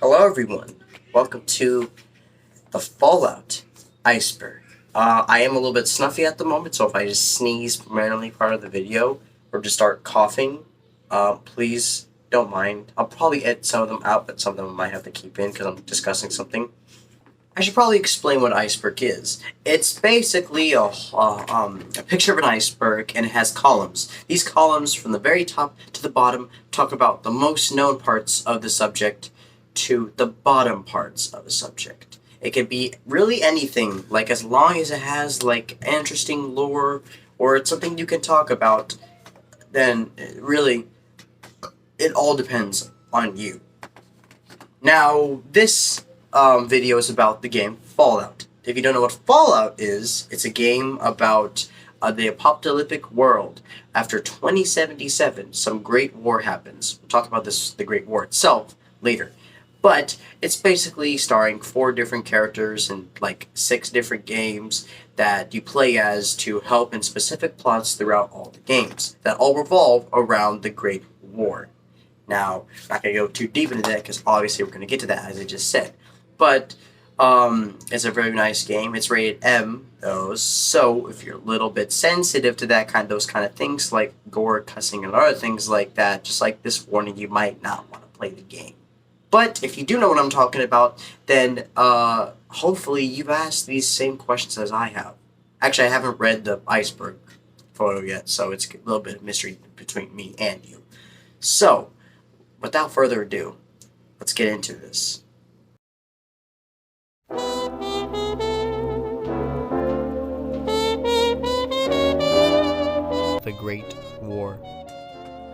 Hello everyone, welcome to the Fallout iceberg. I am a little bit snuffy at the moment, so if I just sneeze randomly part of the video or just start coughing, please don't mind. I'll probably edit some of them out, but some of them I might have to keep in because I'm discussing something. I should probably explain what iceberg is. It's basically a picture of an iceberg, and it has columns. These columns, from the very top to the bottom, talk about the most known parts of the subject to the bottom parts of the subject. It can be really anything, like as long as it has like interesting lore or it's something you can talk about, then really it all depends on you. Now, this video is about the game Fallout. If you don't know what Fallout is, it's a game about the apocalyptic world. After 2077, some great war happens. We'll talk about the Great War itself later. But it's basically starring 4 different characters and like 6 different games that you play as to help in specific plots throughout all the games that all revolve around the Great War. Now, I'm not going to go too deep into that because obviously we're going to get to that, as I just said. But it's a very nice game. It's rated M, though, so if you're a little bit sensitive to those kind of things like gore, cussing, and other things like that, just like this warning, you might not want to play the game. But if you do know what I'm talking about, then hopefully you've asked these same questions as I have. Actually, I haven't read the iceberg photo yet, so it's a little bit of mystery between me and you. So, without further ado, let's get into this. The Great War.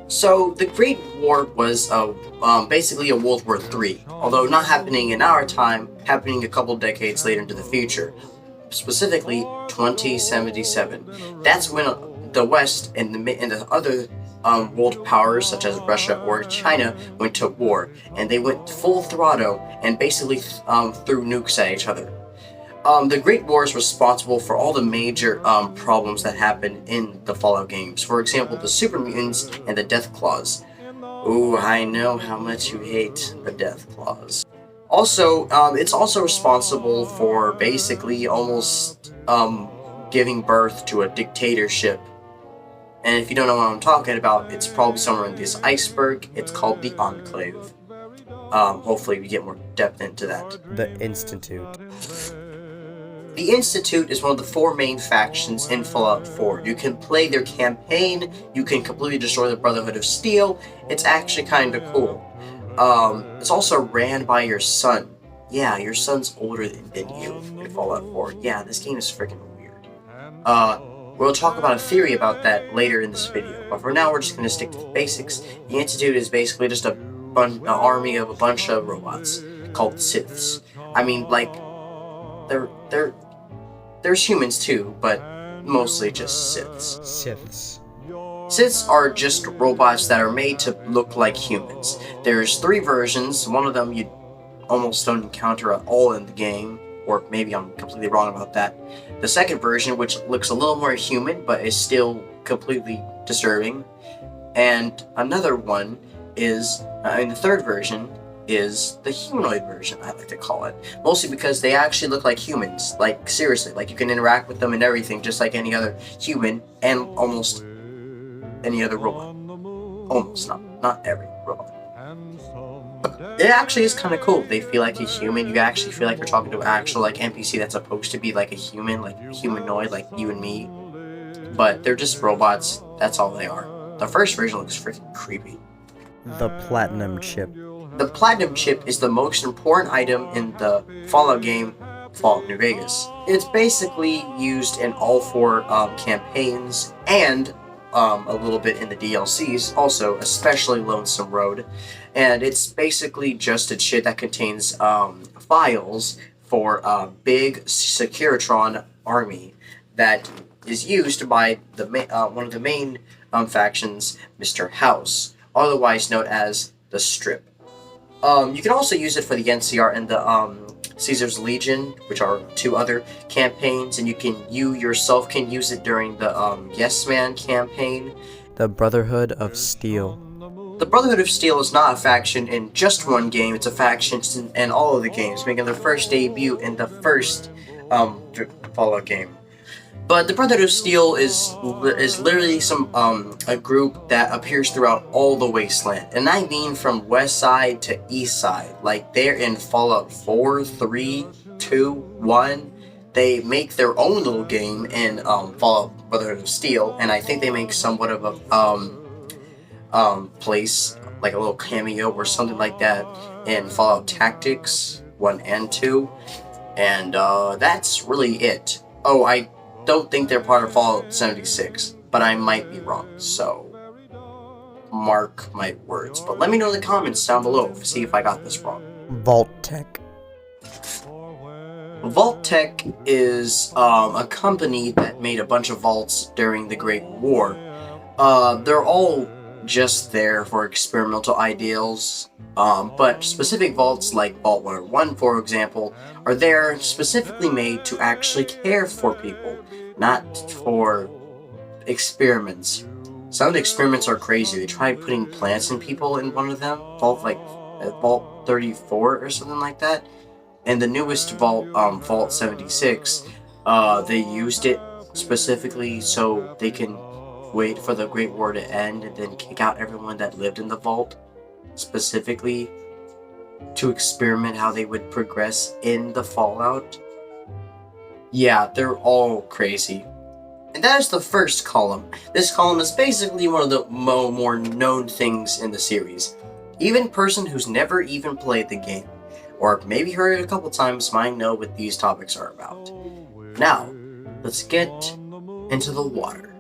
So, the Great War was basically a World War III, although not happening in our time, happening a couple decades later into the future, specifically 2077. That's when the West and the other world powers, such as Russia or China, went to war, and they went full throttle and basically threw nukes at each other. The Great War is responsible for all the major problems that happen in the Fallout games. For example, the super mutants and the death claws. Ooh, I know how much you hate the death claws. Also, it's also responsible for basically almost giving birth to a dictatorship. And if you don't know what I'm talking about, it's probably somewhere in this iceberg. It's called the Enclave. Hopefully we get more depth into that. The Institute. The Institute is one of the 4 main factions in Fallout 4. You can play their campaign, you can completely destroy the Brotherhood of Steel. It's actually kind of cool. It's also ran by your son. Yeah, your son's older than you in Fallout 4. Yeah, this game is freaking weird. We'll talk about a theory about that later in this video, but for now we're just going to stick to the basics. The Institute is basically just an army of a bunch of robots called Siths. I mean, like, there's humans too, but mostly just Siths. Siths are just robots that are made to look like humans. There's 3 versions. One of them you almost don't encounter at all in the game, or maybe I'm completely wrong about that. The second version, which looks a little more human, but is still completely disturbing. And another one is, the third version is the humanoid version, I like to call it. Mostly because they actually look like humans. Like, seriously, like you can interact with them and everything, just like any other human, and almost any other robot. Almost, not every robot. It actually is kind of cool. They feel like a human. You actually feel like you're talking to an actual like NPC that's supposed to be like a human, like humanoid, like you and me. But they're just robots. That's all they are. The first version looks freaking creepy. The Platinum Chip. The Platinum Chip is the most important item in the Fallout game, Fallout New Vegas. It's basically used in all 4 campaigns and a little bit in the DLCs, also, especially Lonesome Road. And it's basically just a chip that contains files for a big Securitron army that is used by the one of the main factions, Mr. House, otherwise known as the Strip. You can also use it for the NCR and the Caesar's Legion, which are 2 other campaigns, and you yourself can use it during the Yes Man campaign. The Brotherhood of Steel. the Brotherhood of Steel is not a faction in just one game, it's a faction in all of the games, making their first debut in the first Fallout game. But the Brotherhood of Steel is literally a group that appears throughout all the Wasteland, and I mean from west side to east side. Like they're in Fallout 4, 3, 2, 1. They make their own little game in Fallout Brotherhood of Steel, and I think they make somewhat of a place, like a little cameo or something like that in Fallout Tactics 1 and 2, and that's really it. Oh, I don't think they're part of Fallout 76, but I might be wrong, so mark my words. But let me know in the comments down below to see if I got this wrong. Vault Tech. Vault Tech is a company that made a bunch of vaults during the Great War. They're all just there for experimental ideals, but specific vaults like Vault 101, for example, are there specifically made to actually care for people, not for experiments. Some of the experiments are crazy. They tried putting plants in people in one of them, Vault 34 or something like that. And the newest vault, Vault 76, they used it specifically so they can wait for the Great War to end and then kick out everyone that lived in the vault, specifically to experiment how they would progress in the Fallout. Yeah, they're all crazy. And that is the first column. This column is basically one of the more known things in the series. Even a person who's never even played the game, or maybe heard it a couple times, might know what these topics are about. Now, let's get into the water.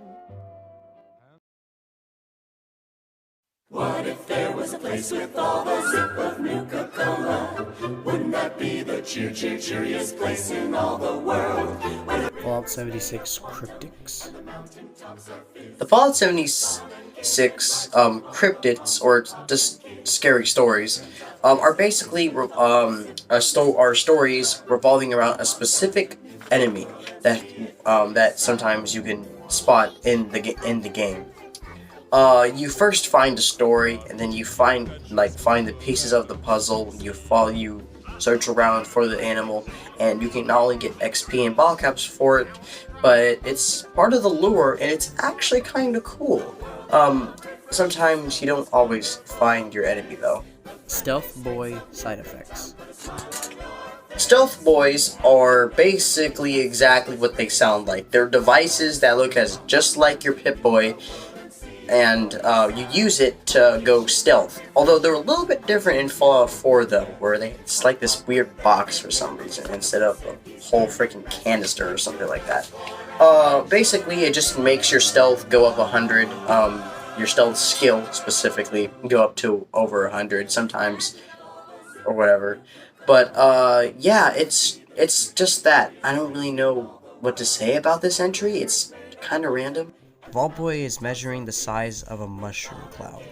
What if there was a place with all the zip of Nuka-Cola? Wouldn't that be the cheeriest place in all the world? Fallout 76 Cryptics. The Fallout 76 cryptids, or just scary stories, are basically are stories revolving around a specific enemy that sometimes you can spot in the game. You first find a story, and then you find the pieces of the puzzle. You search around for the animal, and you can not only get XP and bottle caps for it, but it's part of the lure, and it's actually kind of cool. Sometimes you don't always find your enemy though. Stealth Boy side effects. Stealth boys are basically exactly what they sound like. They're devices that look just like your Pip-Boy, and you use it to go stealth. Although they're a little bit different in Fallout 4 though, where it's like this weird box for some reason instead of a whole freaking canister or something like that. Basically it just makes your stealth go up 100, your stealth skill specifically go up to over 100 sometimes, or whatever. But yeah, it's just that. I don't really know what to say about this entry. It's kind of random. Vault Boy is measuring the size of a mushroom cloud.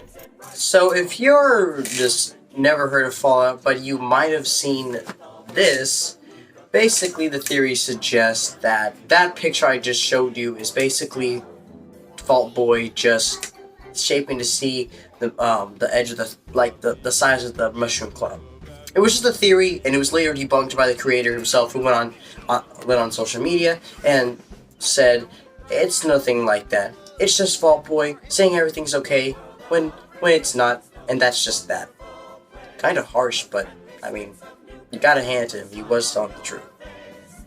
So if you're just never heard of Fallout, but you might have seen this, basically the theory suggests that picture I just showed you is basically Vault Boy just shaping to see the edge of the size of the mushroom cloud. It was just a theory, and it was later debunked by the creator himself, who went on social media and said it's nothing like that. It's just Vault Boy saying everything's okay when it's not, and that's just that. Kind of harsh, but I mean, you gotta hand it to him. He was telling the truth.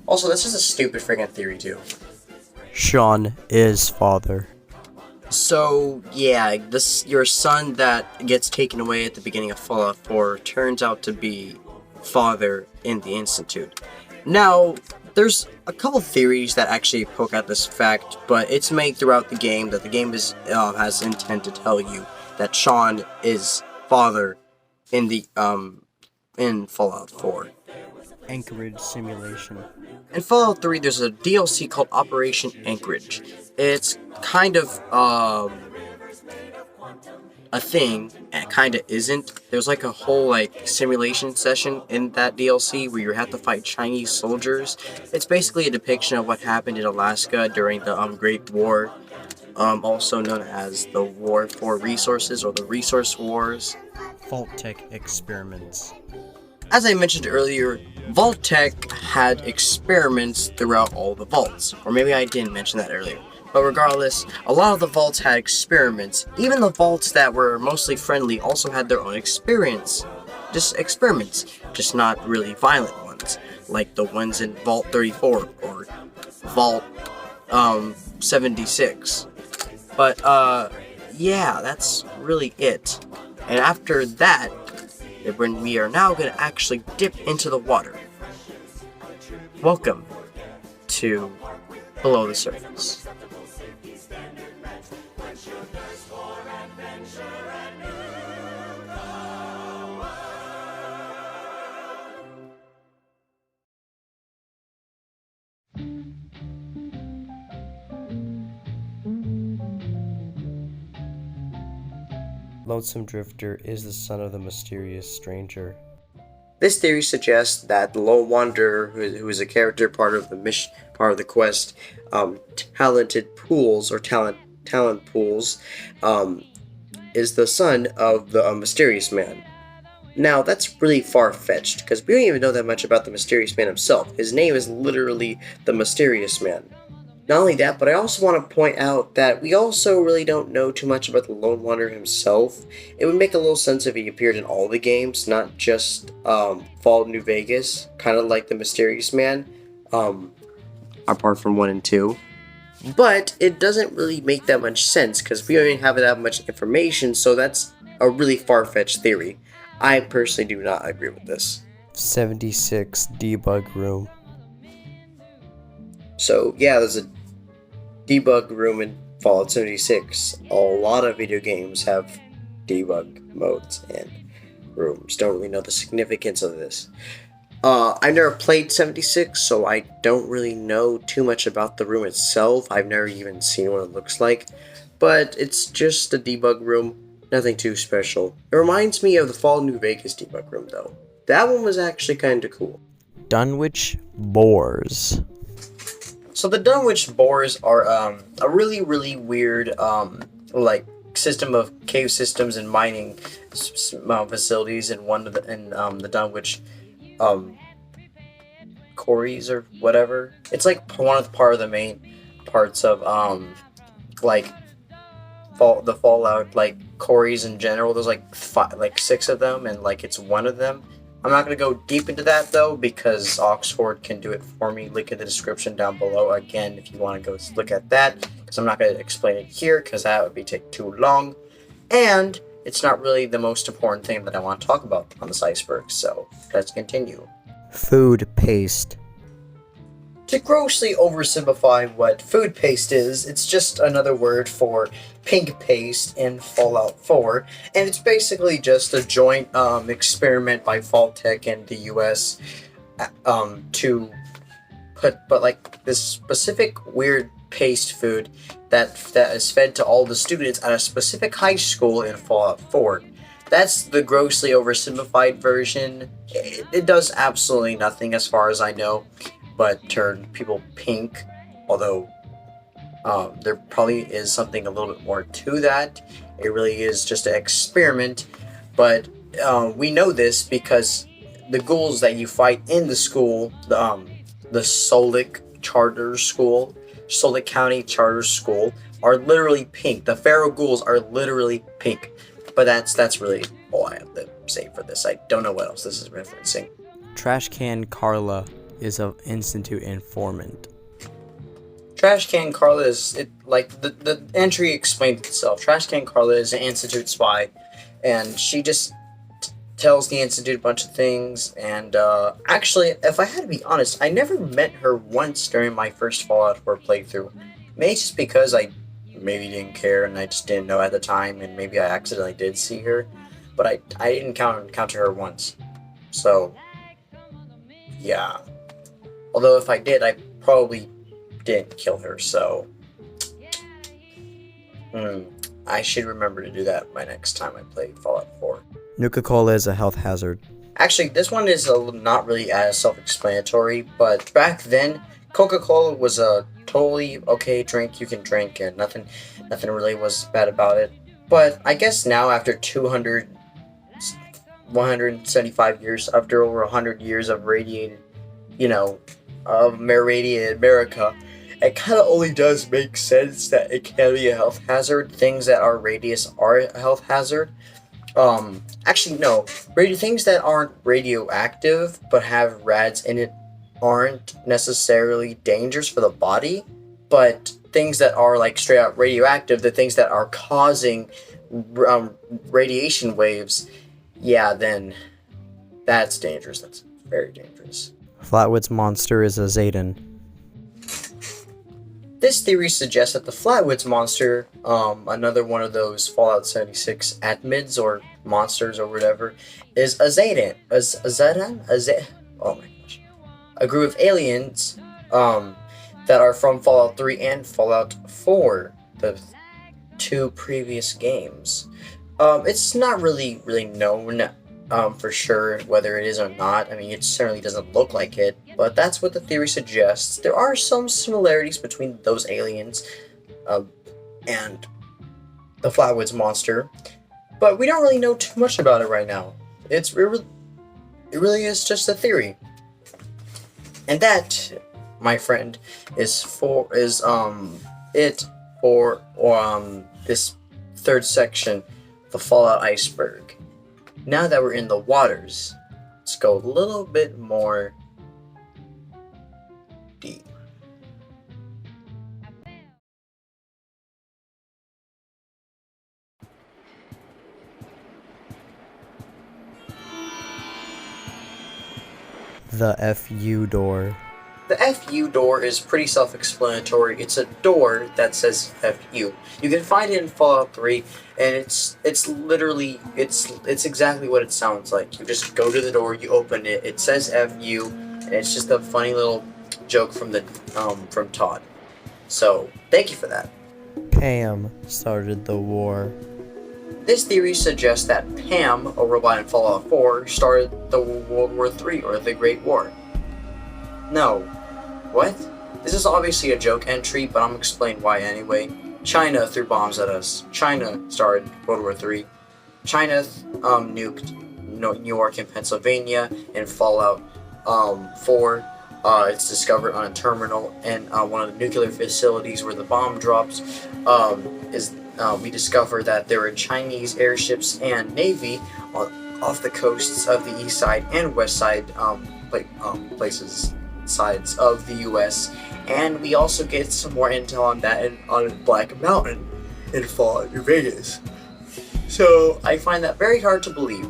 Also, that's just a stupid freaking theory too. Sean is father. So yeah, your son that gets taken away at the beginning of Fallout 4 turns out to be father in the Institute. Now, there's a couple theories that actually poke at this fact, but it's made throughout the game that the game has intent to tell you that Sean is father in the in Fallout 4. Anchorage Simulation. In Fallout 3, there's a DLC called Operation Anchorage. It's kind of a thing, and it kind of isn't. There's like a whole simulation session in that DLC where you have to fight Chinese soldiers. It's basically a depiction of what happened in Alaska during the Great War. also known as the War for Resources or the Resource Wars. Vault-Tec experiments. As I mentioned earlier, Vault-Tec had experiments throughout all the vaults. Or maybe I didn't mention that earlier. But regardless, a lot of the vaults had experiments. Even the vaults that were mostly friendly also had their own experiments. Just not really violent ones. Like the ones in Vault 34 or Vault 76. But, yeah, that's really it. And after that, when we are now going to actually dip into the water. Welcome to Below the Surface. Lonesome Drifter is the son of the mysterious stranger. This theory suggests that the Lone Wanderer, who is a character part of the quest, talent pools, is the son of the mysterious man. Now that's really far-fetched because we don't even know that much about the mysterious man himself. His name is literally the Mysterious Man. Not only that, but I also want to point out that we also really don't know too much about the Lone Wanderer himself. It would make a little sense if he appeared in all the games, not just Fallout New Vegas, kind of like the Mysterious Man, apart from 1 and 2. But it doesn't really make that much sense because we don't even have that much information, so that's a really far-fetched theory. I personally do not agree with this. 76 Debug Room. So yeah, there's a debug room in Fallout 76. A lot of video games have debug modes and rooms. Don't really know the significance of this. I've never played 76, so I don't really know too much about the room itself. I've never even seen what it looks like. But it's just a debug room. Nothing too special. It reminds me of the Fallout New Vegas debug room, though. That one was actually kind of cool. Dunwich Borors. So the Dunwich Borors are a really, really weird system of cave systems and mining facilities in the Dunwich quarries or whatever. It's like part of the main parts of the Fallout quarries in general. There's like 6 of them, and it's one of them. I'm not going to go deep into that though because Oxhorn can do it for me. Link in the description down below again if you want to go look at that, because I'm not going to explain it here because that would take too long, and it's not really the most important thing that I want to talk about on this iceberg. So let's continue. Food paste. To grossly oversimplify what food paste is, it's just another word for pink paste in Fallout 4, and it's basically just a joint experiment by Vault-Tec and the US to put this specific weird paste food that is fed to all the students at a specific high school in Fallout 4. That's the grossly oversimplified version. It does absolutely nothing as far as I know but turn people pink, although there probably is something a little bit more to that. It really is just an experiment, but we know this because the ghouls that you fight in the school, the Solic County Charter School, are literally pink. The feral ghouls are literally pink, but that's really all I have to say for this. I don't know what else this is referencing. Trash Can Carla is an Institute informant. Trash Can Carla is the entry explained itself. Trash Can Carla is an Institute spy, and she just tells the Institute a bunch of things. And actually, if I had to be honest, I never met her once during my first Fallout 4 playthrough. Maybe it's just because I maybe didn't care and I just didn't know at the time, and maybe I accidentally did see her, but I didn't encounter her once. So yeah. Although if I did, I probably didn't kill her, so I should remember to do that by next time I play Fallout 4. Nuka-Cola is a health hazard. Actually, this one is not really as self-explanatory, but back then, Coca-Cola was a totally okay drink you can drink, and nothing really was bad about it. But I guess now, after 175 years, after over 100 years of radiated, irradiated America, it kind of only does make sense that it can be a health hazard. Things that are radius are a health hazard. Actually, no. Things that aren't radioactive but have rads in it aren't necessarily dangerous for the body, but things that are like straight out radioactive, the things that are causing radiation waves, yeah, then that's dangerous. That's very dangerous. Flatwoods monster is a Zayden. This theory suggests that the Flatwoods monster, another one of those Fallout 76 admins or monsters or whatever, is a Zayden. Oh my gosh. A group of aliens that are from Fallout 3 and Fallout 4, the two previous games. It's not really known for sure whether it is or not. I mean, it certainly doesn't look like it, but that's what the theory suggests. There are some similarities between those aliens and the Flatwoods monster, but we don't really know too much about it right now. It really is just a theory. And that, my friend, is it for this third section, the Fallout iceberg. Now that we're in the waters, let's go a little bit more deep. The FU door. The FU door is pretty self-explanatory. It's a door that says FU. You can find it in Fallout 3, and it's literally exactly what it sounds like. You just go to the door, you open it, it says FU, and it's just a funny little joke from Todd. So thank you for that. Pam started the war. This theory suggests that Pam, a robot in Fallout 4, started the World War III, or the Great War. No. What? This is obviously a joke entry, but I'm gonna explain why anyway. China threw bombs at us. China started World War III. China nuked New York and Pennsylvania in Fallout 4. It's discovered on a terminal, and one of the nuclear facilities where the bomb drops we discover that there were Chinese airships and Navy off the coasts of the east side and west side sides of the U.S. And we also get some more intel on that on Black Mountain in Fallout New Vegas. So I find that very hard to believe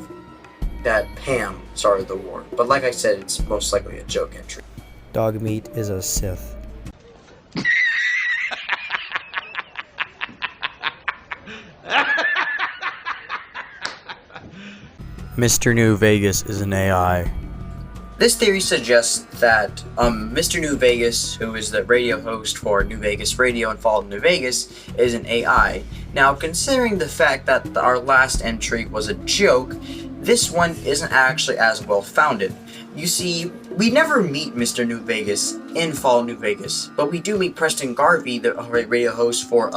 that Pam started the war. But like I said, it's most likely a joke entry. Dogmeat is a Sith. Mr. New Vegas is an AI. This theory suggests that Mr. New Vegas, who is the radio host for New Vegas Radio and Fallout New Vegas, is an AI. Now, considering the fact that our last entry was a joke, this one isn't actually as well founded. You see, we never meet Mr. New Vegas in Fallout New Vegas, but we do meet Preston Garvey, the radio host for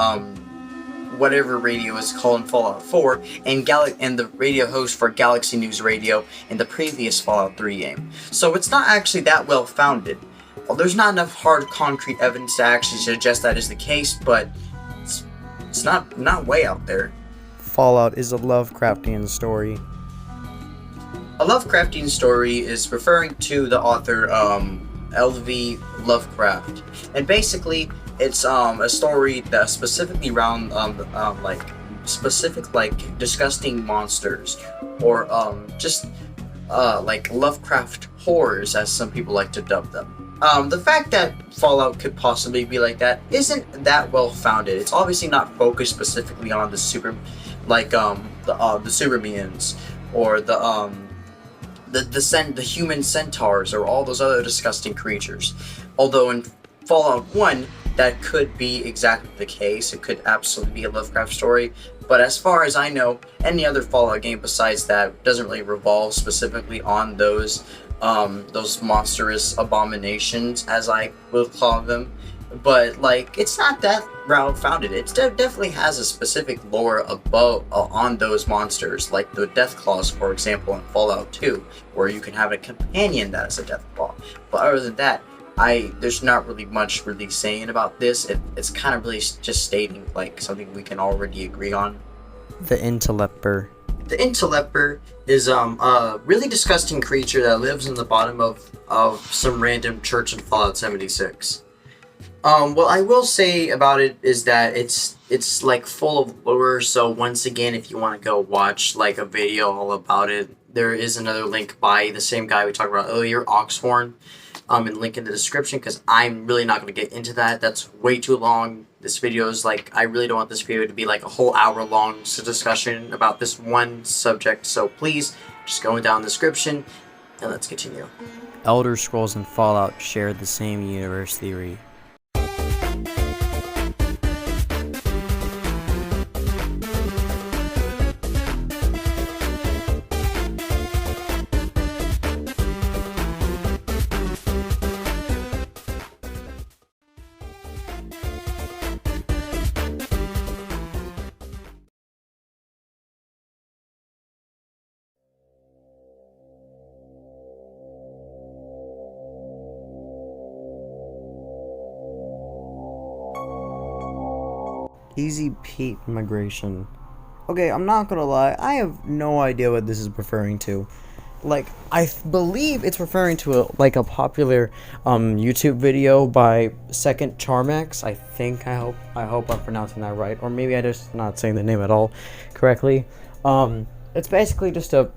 whatever radio is called in Fallout 4, and the radio host for Galaxy News Radio in the previous Fallout 3 game. So it's not actually that well founded. Well, there's not enough hard concrete evidence to actually suggest that is the case, but it's not way out there. Fallout is a Lovecraftian story. A Lovecraftian story is referring to the author L.V. Lovecraft, and basically it's a story that's specifically around disgusting monsters, or just like Lovecraft horrors, as some people like to dub them. The fact that Fallout could possibly be like that isn't that well founded. It's obviously not focused specifically on the Supermutants or the human centaurs or all those other disgusting creatures. Although in Fallout 1, that could be exactly the case. It could absolutely be a Lovecraft story. But as far as I know, any other Fallout game besides that doesn't really revolve specifically on those monstrous abominations, as I will call them. but like it's not that round founded. It definitely has a specific lore above on those monsters, like the death claws, for example, in Fallout 2, where you can have a companion that is a death claw. But other than that, there's not really much really saying about this. It's kind of really just stating like something we can already agree on. The Interleper. The Interleper is a really disgusting creature that lives in the bottom of some random church in Fallout 76. What I will say about it is that it's like full of lore. So once again, if you want to go watch like a video all about it, there is another link by the same guy we talked about earlier, Oxhorn, and link in the description, because I'm really not going to get into that. That's way too long. This video is like, I really don't want this video to be like a whole hour long discussion about this one subject. So please just go down the description and let's continue. Elder Scrolls and Fallout share the same universe theory. Easy Pete migration. Okay, I'm not gonna lie, I have no idea what this is referring to. Like, I believe it's referring to a popular YouTube video by Second Charmax. I hope I'm pronouncing that right, or maybe I just not saying the name at all correctly. It's basically just a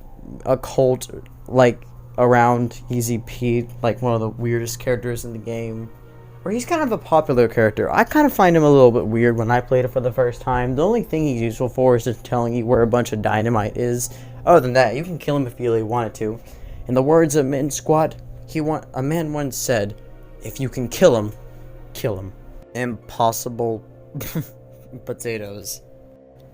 cult like around Easy Pete, like one of the weirdest characters in the game. Or he's kind of a popular character. I kind of find him a little bit weird when I played it for the first time. The only thing he's useful for is just telling you where a bunch of dynamite is. Other than that, you can kill him if you really wanted to. In the words of Mitten Squad, a man once said, "If you can kill him, kill him." Impossible potatoes.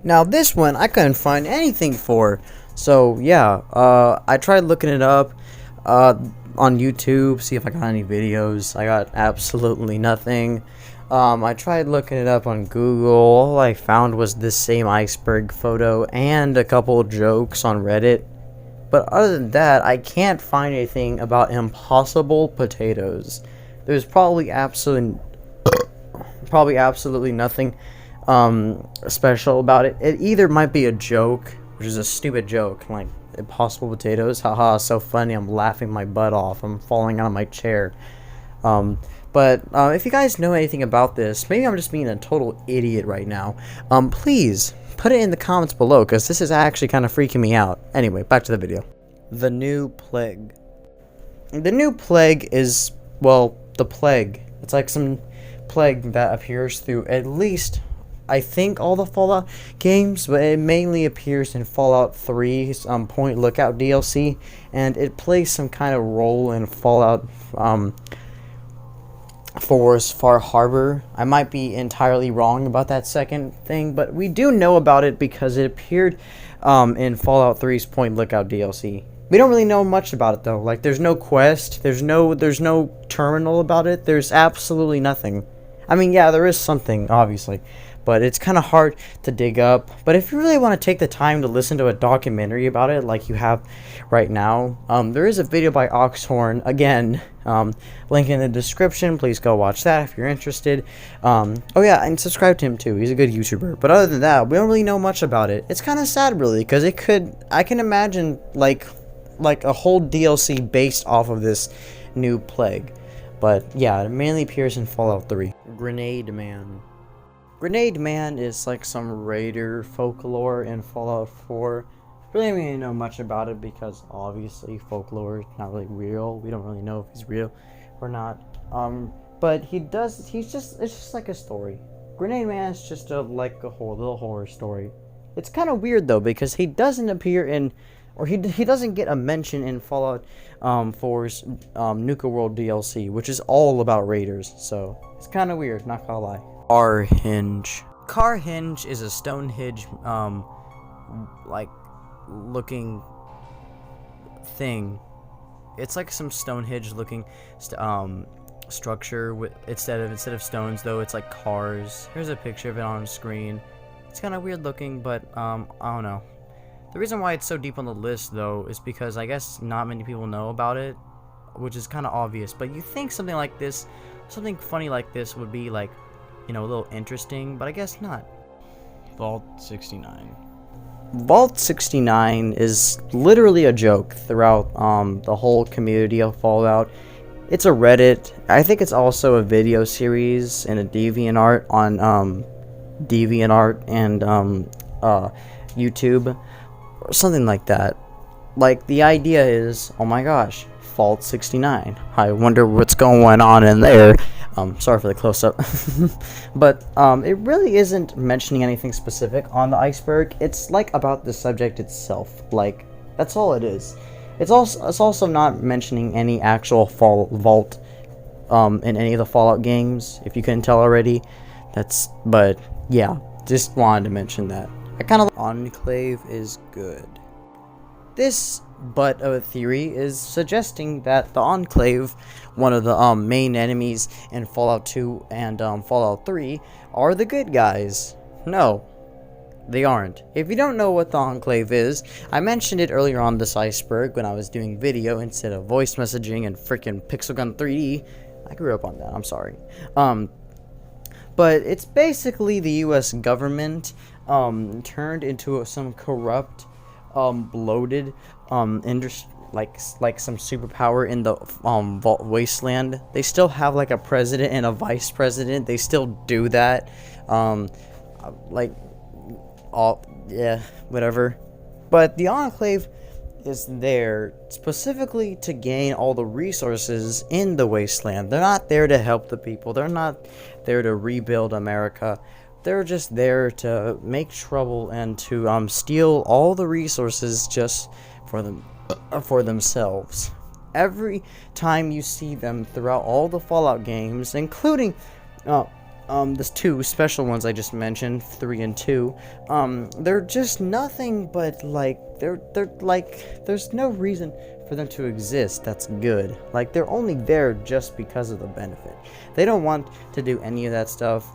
Now this one I couldn't find anything for. So yeah, I tried looking it up on YouTube, see if I got any videos. I got absolutely nothing. I tried looking it up on Google. All I found was this same iceberg photo and a couple jokes on Reddit. But other than that, I can't find anything about impossible potatoes. There's probably absolutely nothing special about it. It either might be a joke, which is a stupid joke, like impossible potatoes, haha, so funny, I'm laughing my butt off, I'm falling out of my chair. But if you guys know anything about this, maybe I'm just being a total idiot right now, please put it in the comments below, because this is actually kind of freaking me out. Anyway, back to the video. The new plague. The new plague is, well, the plague. It's like some plague that appears through at least, I think, all the Fallout games, but it mainly appears in Fallout 3's Point Lookout DLC, and it plays some kind of role in Fallout 4's Far Harbor. I might be entirely wrong about that second thing, but we do know about it because it appeared in Fallout 3's Point Lookout DLC. We don't really know much about it though. Like, there's no quest, there's no terminal about it, there's absolutely nothing. I mean, yeah, there is something, obviously, but it's kind of hard to dig up. But if you really want to take the time to listen to a documentary about it, like you have right now, there is a video by Oxhorn, again, link in the description. Please go watch that if you're interested. Oh yeah, and subscribe to him too. He's a good YouTuber. But other than that, we don't really know much about it. It's kind of sad, really, because I can imagine like a whole DLC based off of this new plague. But yeah, it mainly appears in Fallout 3. Grenade Man. Grenade Man is like some raider folklore in Fallout 4. Really don't really know much about it because obviously folklore is not really real. We don't really know if he's real or not. But it's just like a story. Grenade Man is just like a whole little horror story. It's kind of weird though because he doesn't appear in, or he doesn't get a mention in Fallout 4's Nuka World DLC, which is all about raiders. So it's kind of weird, not gonna lie. Carhenge. Carhenge is a Stonehenge, like, looking thing. It's like some Stonehenge looking structure with instead of stones though. It's like cars. Here's a picture of it on screen. It's kind of weird looking, but I don't know. The reason why it's so deep on the list though is because I guess not many people know about it, which is kind of obvious. But you think something like this, something funny like this would be like, you know, a little interesting, but I guess not. Vault 69. Vault 69 is literally a joke throughout the whole community of Fallout. It's a Reddit. I think it's also a video series and a DeviantArt on DeviantArt and YouTube or something like that. Like, the idea is, oh my gosh, Vault 69. I wonder what's going on in there. Sorry for the close-up. But it really isn't mentioning anything specific on the iceberg. It's like about the subject itself. Like, that's all it is. It's also not mentioning any actual vault in any of the Fallout games, if you couldn't tell already. But yeah, just wanted to mention that. I kind of Enclave is good. This butt of a theory is suggesting that the Enclave, one of the main enemies in Fallout 2 and Fallout 3, are the good guys. No, they aren't. If you don't know what the Enclave is, I mentioned it earlier on this iceberg when I was doing video instead of voice messaging and freaking Pixel Gun 3D. I grew up on that, I'm sorry. But it's basically the US government turned into some corrupt, bloated like some superpower in the Vault Wasteland. They still have like a president and a vice president. They still do that. Yeah, whatever. But the Enclave is there specifically to gain all the resources in the Wasteland. They're not there to help the people. They're not there to rebuild America. They're just there to make trouble and to steal all the resources just for themselves. Every time you see them throughout all the Fallout games, including the two special ones I just mentioned, 3 and 2, they're just nothing but like they're like there's no reason for them to exist that's good. Like, they're only there just because of the benefit. They don't want to do any of that stuff.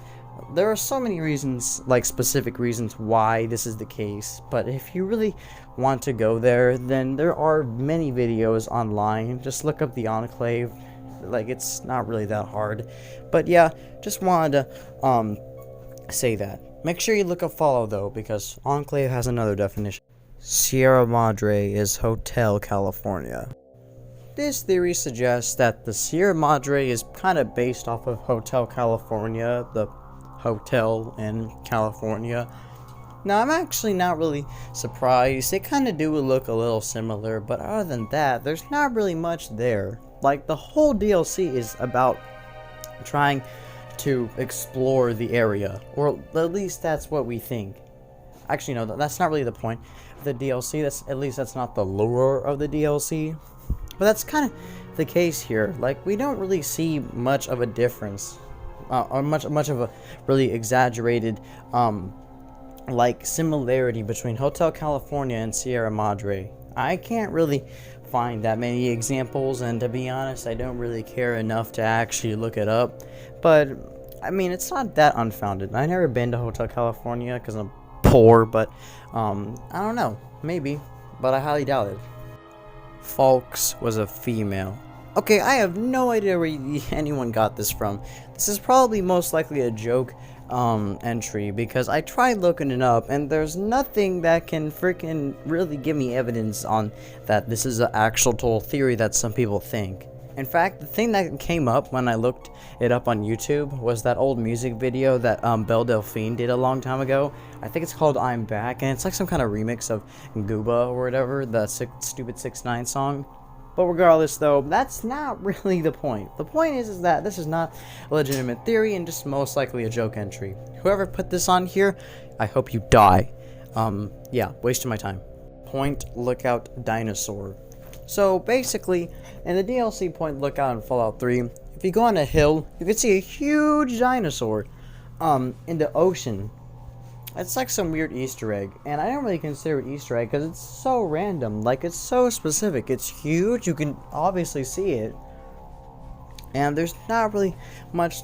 There are so many reasons, like specific reasons why this is the case, but if you really want to go there, then there are many videos online. Just look up the Enclave. Like, it's not really that hard. But yeah, just wanted to say that. Make sure you look up Follow though, because Enclave has another definition. Sierra Madre is Hotel California. This theory suggests that the Sierra Madre is kind of based off of Hotel California, the hotel in California. Now, I'm actually not really surprised. They kind of do look a little similar, but other than that, there's not really much there. Like, the whole DLC is about trying to explore the area, or at least that's what we think. Actually, no, that's not really the point of the DLC. That's not the lure of the DLC. But that's kind of the case here. Like, we don't really see much of a difference, or much of a really exaggerated like similarity between Hotel California and Sierra Madre. I can't really find that many examples, and to be honest, I don't really care enough to actually look it up. But I mean, it's not that unfounded. I've never been to Hotel California because I'm poor, but I don't know, maybe, but I highly doubt it. Falks was a female. Okay, I have no idea where anyone got this from. This is probably most likely a joke entry, because I tried looking it up and there's nothing that can freaking really give me evidence on that this is an actual total theory that some people think. In fact, the thing that came up when I looked it up on YouTube was that old music video that Belle Delphine did a long time ago. I think it's called I'm Back, and it's like some kind of remix of Gooba or whatever, the stupid 6ix9ine song. But regardless, though, that's not really the point. The point is that this is not a legitimate theory and just most likely a joke entry. Whoever put this on here, I hope you die. Yeah, wasting my time. Point Lookout Dinosaur. So basically, in the DLC Point Lookout in Fallout 3, if you go on a hill, you can see a huge dinosaur in the ocean. It's like some weird Easter egg, and I don't really consider it Easter egg because it's so random. Like, it's so specific. It's huge. You can obviously see it. and there's not really much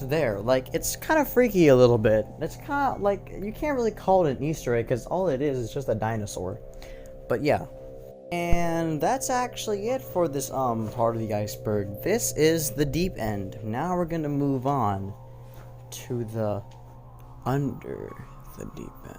there. Like, it's kind of freaky a little bit. It's kind of like, you can't really call it an Easter egg because all it is just a dinosaur. But yeah. And that's actually it for this part of the iceberg. This is the deep end. Now we're gonna move on to the under the deep end.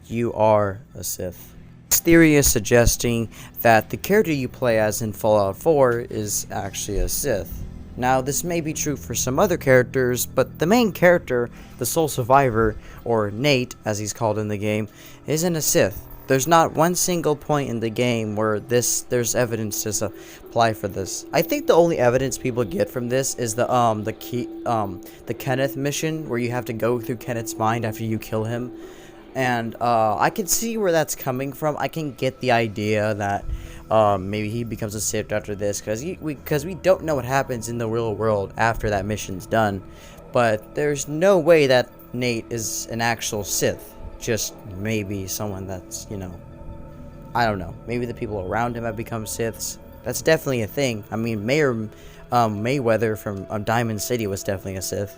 You are a Sith. This theory is suggesting that the character you play as in Fallout 4 is actually a Sith. Now, this may be true for some other characters, but the main character, the sole survivor, or Nate, as he's called in the game, isn't a Sith. There's not one single point in the game where there's evidence to apply for this. I think the only evidence people get from this is the Kenneth mission, where you have to go through Kenneth's mind after you kill him. And I can see where that's coming from. I can get the idea that maybe he becomes a Sith after this, because we don't know what happens in the real world after that mission's done. But there's no way that Nate is an actual Sith. Just maybe someone that's, I don't know. Maybe the people around him have become Siths. That's definitely a thing. I mean, Mayor Mayweather from Diamond City was definitely a Sith.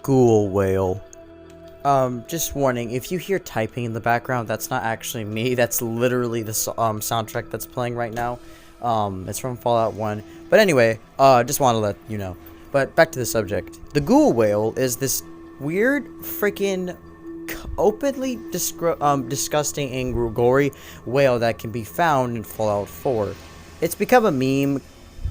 Ghoul whale. Just warning, if you hear typing in the background, that's not actually me. That's literally the soundtrack that's playing right now. It's from Fallout 1. But anyway, just want to let you know. But back to the subject. The ghoul whale is this weird, freaking, openly disgusting and gory whale that can be found in Fallout 4. It's become a meme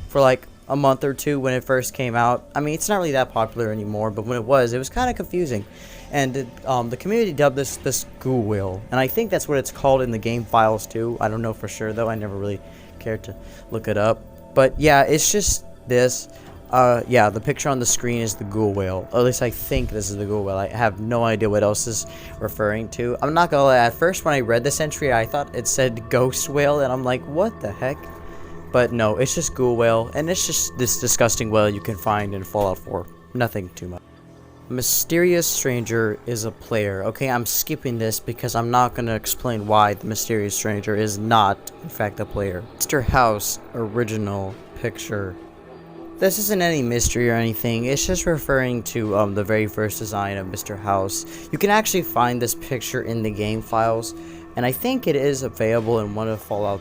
for like a month or two when it first came out. I mean, it's not really that popular anymore, but when it was kind of confusing. And the community dubbed this ghoul whale, and I think that's what it's called in the game files too. I don't know for sure though. I never really cared to look it up. But yeah, it's just this. Yeah, the picture on the screen is the ghoul whale. Or at least I think this is the ghoul whale. I have no idea what else is referring to. I'm not gonna lie. At first, when I read this entry, I thought it said ghost whale, and I'm like, what the heck? But no, it's just ghoul whale, and it's just this disgusting whale you can find in Fallout 4. Nothing too much. Mysterious stranger is a player. Okay, I'm skipping this because I'm not going to explain why the mysterious stranger is not, in fact, a player. Mr. House original picture. This isn't any mystery or anything. It's just referring to the very first design of Mr. House. You can actually find this picture in the game files, and I think it is available in one of Fallout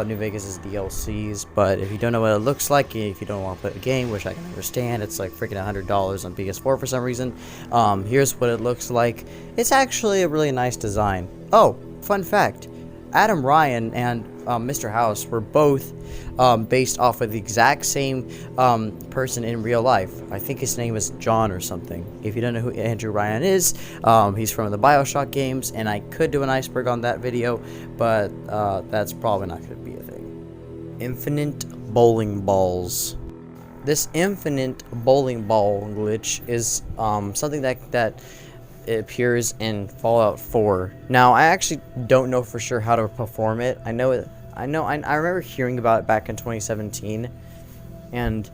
New Vegas' DLCs, but if you don't know what it looks like, if you don't want to play the game, which I can understand, it's like freaking $100 on PS4 for some reason. Here's what it looks like. It's actually a really nice design. Oh, fun fact, Adam Ryan and Mr. House were both based off of the exact same person in real life. I think his name is John or something. If you don't know who Andrew Ryan is, he's from the BioShock games, and I could do an iceberg on that video, but that's probably not going to be a thing. Infinite bowling balls. This infinite bowling ball glitch is something that it appears in Fallout 4. Now, I actually don't know for sure how to perform it. I remember hearing about it back in 2017, and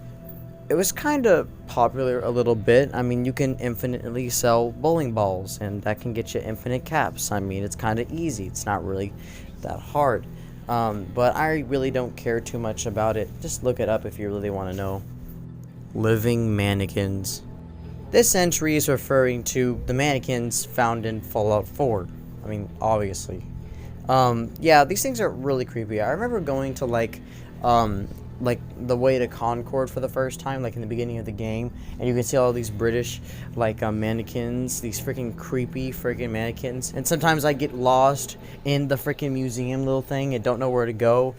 it was kind of popular a little bit. I mean, you can infinitely sell bowling balls, and that can get you infinite caps. I mean, it's kind of easy. It's not really that hard. But I really don't care too much about it. Just look it up if you really want to know. Living mannequins. This entry is referring to the mannequins found in Fallout 4. I mean, obviously. Yeah, these things are really creepy. I remember going to like the way to Concord for the first time, like in the beginning of the game, and you can see all these British mannequins, these freaking creepy freaking mannequins. And sometimes I get lost in the freaking museum little thing and don't know where to go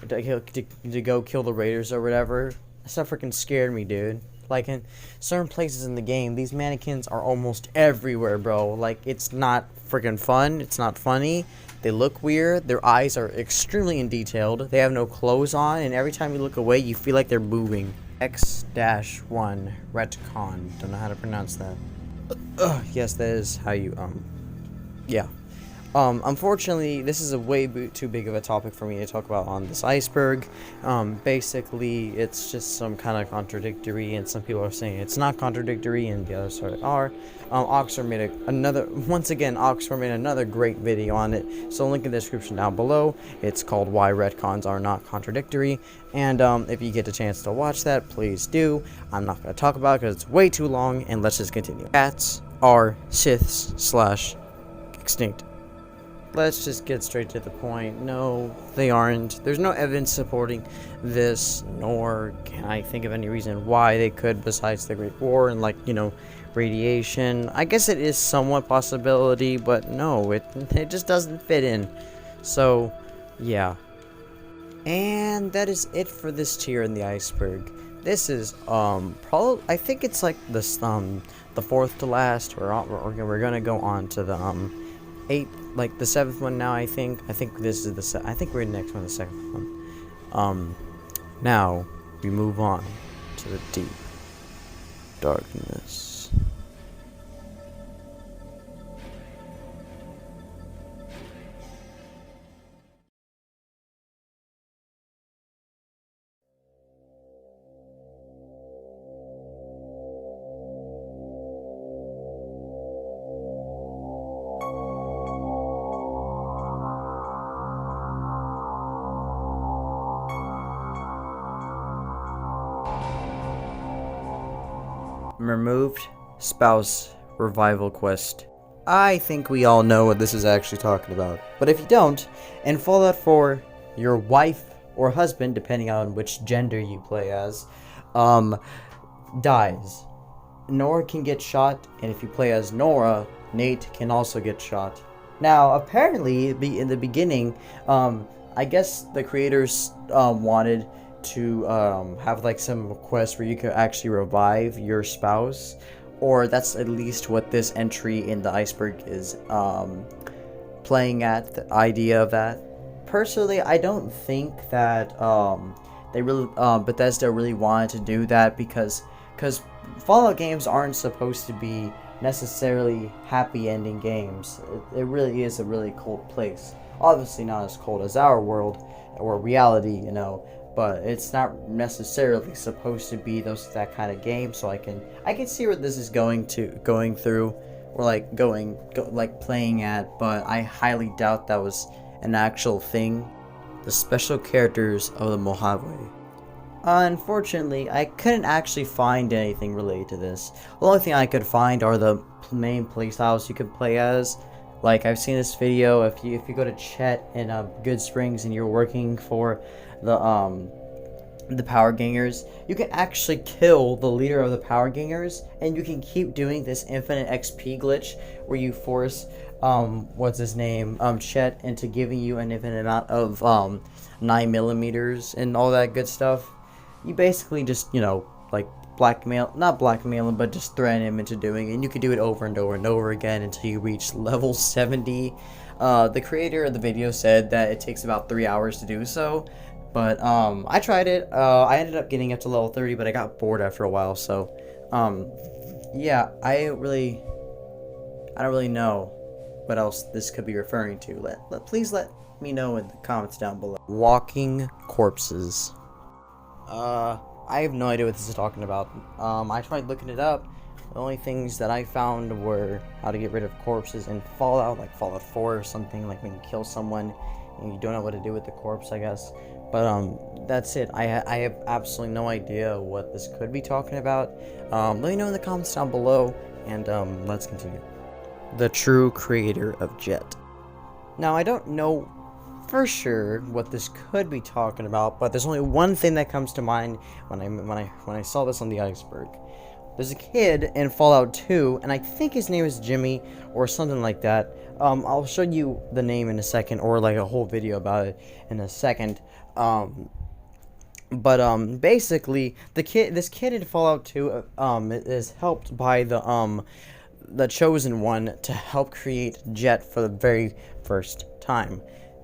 to go kill the raiders or whatever. That stuff freaking scared me, dude. Like, in certain places in the game, these mannequins are almost everywhere, bro. Like, it's not freaking fun. It's not funny. They look weird. Their eyes are extremely detailed. They have no clothes on, and every time you look away, you feel like they're moving. X-1 retcon. Don't know how to pronounce that. Yes, that is how you, yeah. Unfortunately, this is a way too big of a topic for me to talk about on this iceberg. Basically, it's just some kind of contradictory, and some people are saying it's not contradictory, and the other side are. Oxhorn made Oxhorn made another great video on it, so link in the description down below. It's called Why Retcons Are Not Contradictory, and if you get a chance to watch that, please do. I'm not going to talk about it because it's way too long, and let's just continue. Cats are Siths/extinct. Let's just get straight to the point. No, they aren't. There's no evidence supporting this, nor can I think of any reason why they could, besides the Great War and, like, you know, radiation. I guess it is somewhat possibility, but no, it just doesn't fit in. So, yeah. And that is it for this tier in the iceberg. This is probably, I think it's like this the fourth to last. We're gonna go on to the the 7th one now. I think this is I think we're in the next one, the 2nd one. Now we move on to the deep darkness. Removed spouse revival quest. I think we all know what this is actually talking about, but if you don't, in Fallout 4, your wife or husband, depending on which gender you play as, dies. Nora can get shot, and if you play as Nora, Nate can also get shot. Now, apparently, in the beginning, I guess the creators wanted to have like some quest where you could actually revive your spouse, or that's at least what this entry in the iceberg is playing at, the idea of that. Personally, I don't think that Bethesda really wanted to do that because Fallout games aren't supposed to be necessarily happy ending games. It really is a really cold place. Obviously not as cold as our world or reality, you know, but it's not necessarily supposed to be that kind of game. So I can see where this is going through, or like playing at, but I highly doubt that was an actual thing. The special characters of the Mojave. Unfortunately, I couldn't actually find anything related to this. The only thing I could find are the main playstyles you can play as. Like, I've seen this video, if you go to Chet in Good Springs and you're working for the Power Gangers, you can actually kill the leader of the Power Gangers, and you can keep doing this infinite XP glitch where you force Chet into giving you an infinite amount of 9mm and all that good stuff. You basically just, you know, like not blackmail him, but just threaten him into doing it, and you can do it over and over and over again until you reach level 70. The creator of the video said that it takes about 3 hours to do so, but I tried it. I ended up getting up to level 30, but I got bored after a while. So yeah, I don't really know what else this could be referring to. Please let me know in the comments down below. Walking corpses. I have no idea what this is talking about. I tried looking it up. The only things that I found were how to get rid of corpses in Fallout, like Fallout 4 or something, like when you kill someone and you don't know what to do with the corpse, I guess. But that's it. I have absolutely no idea what this could be talking about. Let me know in the comments down below, and let's continue. The true creator of Jet. Now, I don't know for sure what this could be talking about, but there's only one thing that comes to mind when I saw this on the iceberg. There's a kid in Fallout 2, and I think his name is Jimmy or something like that. I'll show you the name in a second, or like a whole video about it in a second. Basically, this kid in Fallout 2 is helped by the Chosen One to help create Jet for the very first time.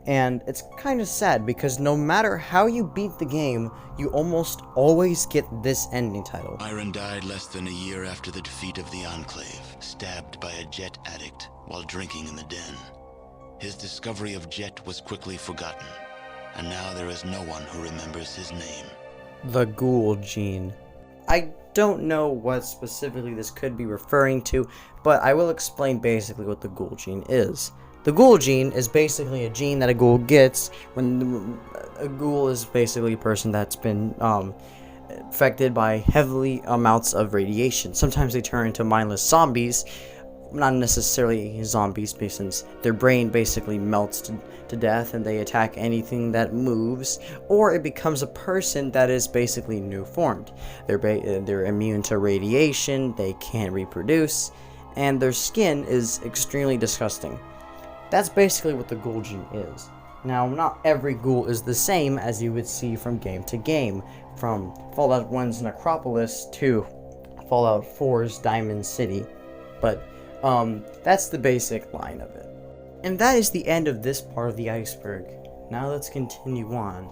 And it's kind of sad because no matter how you beat the game, you almost always get this ending title. Byron died less than a year after the defeat of the Enclave, stabbed by a Jet addict while drinking in the den. His discovery of Jet was quickly forgotten, and now there is no one who remembers his name. The ghoul gene. I don't know what specifically this could be referring to, but I will explain basically what the ghoul gene is. The ghoul gene is basically a gene that a ghoul gets when a ghoul is basically a person that's been affected by heavily amounts of radiation. Sometimes they turn into mindless zombies, not necessarily zombies, since their brain basically melts to death and they attack anything that moves, or it becomes a person that is basically new formed. They're immune to radiation, they can't reproduce, and their skin is extremely disgusting. That's basically what the ghoul gene is. Now, not every ghoul is the same, as you would see from game to game, from Fallout 1's Necropolis to Fallout 4's Diamond City, but that's the basic line of it. And that is the end of this part of the iceberg. Now let's continue on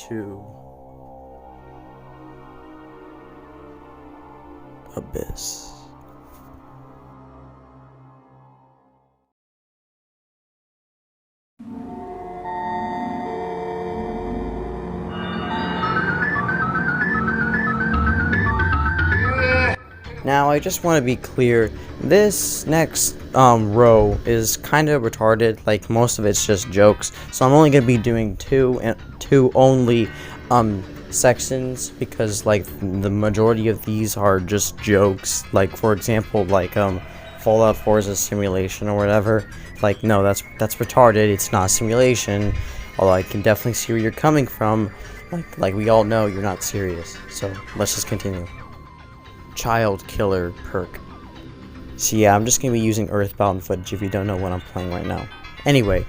to Abyss. Now, I just want to be clear, this next row is kind of retarded, like most of it's just jokes, so I'm only going to be doing two only sections, because like the majority of these are just jokes. Like, for example, like Fallout 4 is a simulation or whatever. Like, no, that's retarded, it's not a simulation, although I can definitely see where you're coming from. Like we all know you're not serious, so let's just continue. Child killer perk. So yeah, I'm just gonna be using Earthbound footage if you don't know what I'm playing right now. Anyway,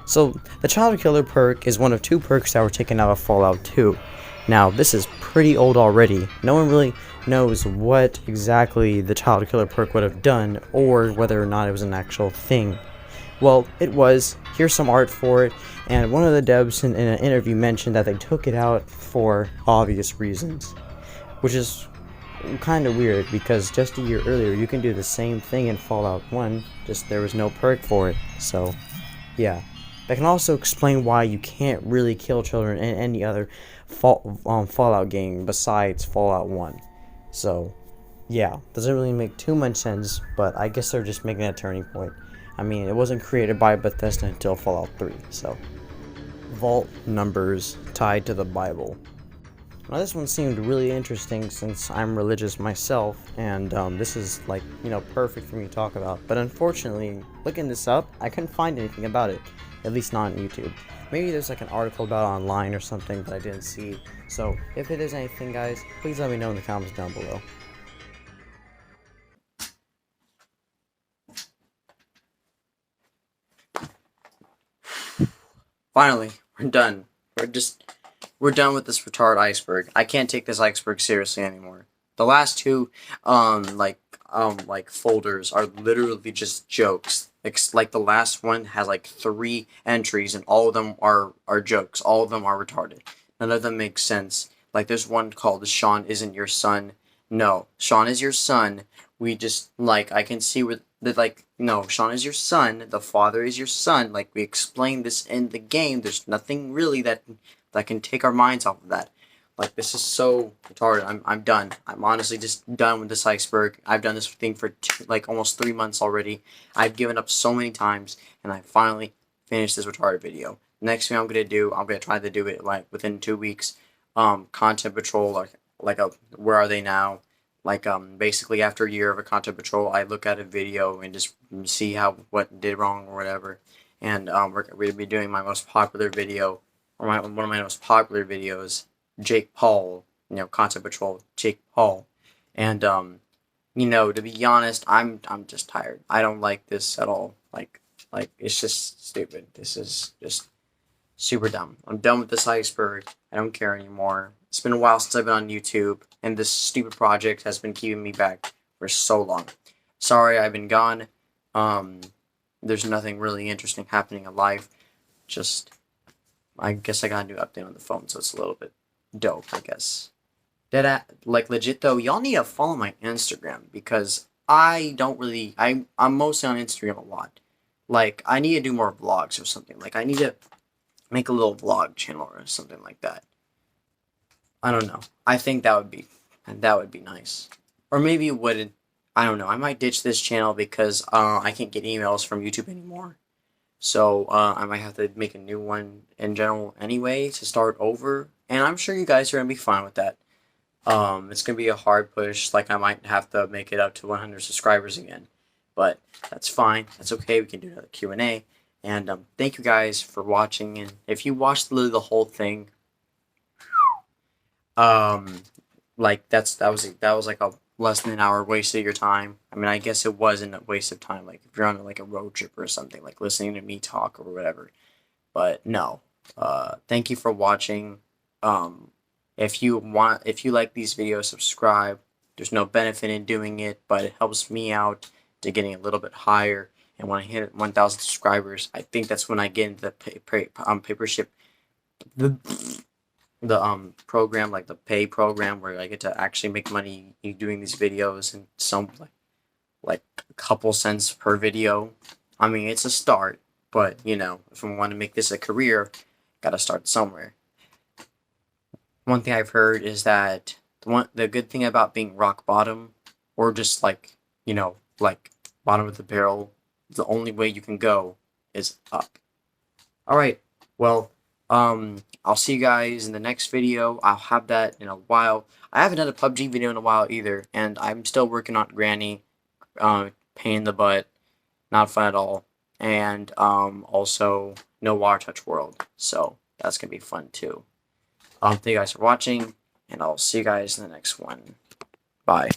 so the child killer perk is one of two perks that were taken out of Fallout 2. Now, this is pretty old already. No one really knows what exactly the child killer perk would have done, or whether or not it was an actual thing. Well, it was. Here's some art for it, and one of the devs in an interview mentioned that they took it out for obvious reasons, which is kind of weird, because just a year earlier you can do the same thing in Fallout 1, just there was no perk for it. So yeah, that can also explain why you can't really kill children in any other Fallout game besides Fallout 1. So yeah, doesn't really make too much sense, but I guess they're just making a turning point. I mean, it wasn't created by Bethesda until Fallout 3, so. Vault numbers tied to the Bible. Now, this one seemed really interesting since I'm religious myself, and this is, like, perfect for me to talk about. But unfortunately, looking this up, I couldn't find anything about it, at least not on YouTube. Maybe there's like an article about it online or something that I didn't see. So, if there's anything, guys, please let me know in the comments down below. Finally, we're done. We're done with this retarded iceberg. I can't take this iceberg seriously anymore. The last two, folders are literally just jokes. Like the last one has like 3 entries, and all of them are jokes. All of them are retarded. None of them make sense. Like, there's one called "Sean Isn't Your Son." No, Sean is your son. We just, I can see where no, Sean is your son. The father is your son. Like, we explained this in the game. There's nothing really that can take our minds off of that. Like, this is so retarded. I'm done. I'm honestly just done with this iceberg. I've done this thing for almost 3 months already. I've given up so many times, and I finally finished this retarded video. Next thing I'm gonna try to do it within 2 weeks. Content patrol, where are they now? Basically after a year of a content patrol, I look at a video and just see what did wrong or whatever. And we're gonna be doing my most popular video, or one of my most popular videos, Jake Paul, content patrol, Jake Paul. And to be honest, I'm just tired. I don't like this at all. It's just stupid. This is just super dumb. I'm done with this iceberg. I don't care anymore. It's been a while since I've been on YouTube, and this stupid project has been keeping me back for so long. Sorry, I've been gone. There's nothing really interesting happening in life. I guess I got a new update on the phone, so it's a little bit dope, I guess. Legit though, y'all need to follow my Instagram, because I'm mostly on Instagram a lot. Like, I need to do more vlogs or something. Like, I need to make a little vlog channel or something like that. I don't know. I think that would be nice. Or maybe it wouldn't. I don't know. I might ditch this channel because I can't get emails from YouTube anymore. So I might have to make a new one in general anyway to start over. And I'm sure you guys are gonna be fine with that. It's gonna be a hard push. Like, I might have to make it up to 100 subscribers again, but that's fine. That's okay. We can do another Q&A. And thank you guys for watching. And if you watched literally the whole thing, like that was like a less than an hour waste of your time. I mean, I guess it wasn't a waste of time. Like, if you're on like a road trip or something, like listening to me talk or whatever. But no. Thank you for watching. If you like these videos, subscribe. There's no benefit in doing it, but it helps me out to getting a little bit higher. And when I hit 1,000 subscribers, I think that's when I get into the papership, the program, like the pay program, where I get to actually make money doing these videos, and some like a couple cents per video. I mean, it's a start, but you know, if I want to make this a career, gotta start somewhere. One thing I've heard is that the good thing about being rock bottom, or just like, you know, like bottom of the barrel, the only way you can go is up. Alright, well, I'll see you guys in the next video. I'll have that in a while. I haven't done a PUBG video in a while either, and I'm still working on Granny, pain in the butt, not fun at all, and also No Water Touch World, so that's gonna be fun too. Thank you guys for watching, and I'll see you guys in the next one. Bye.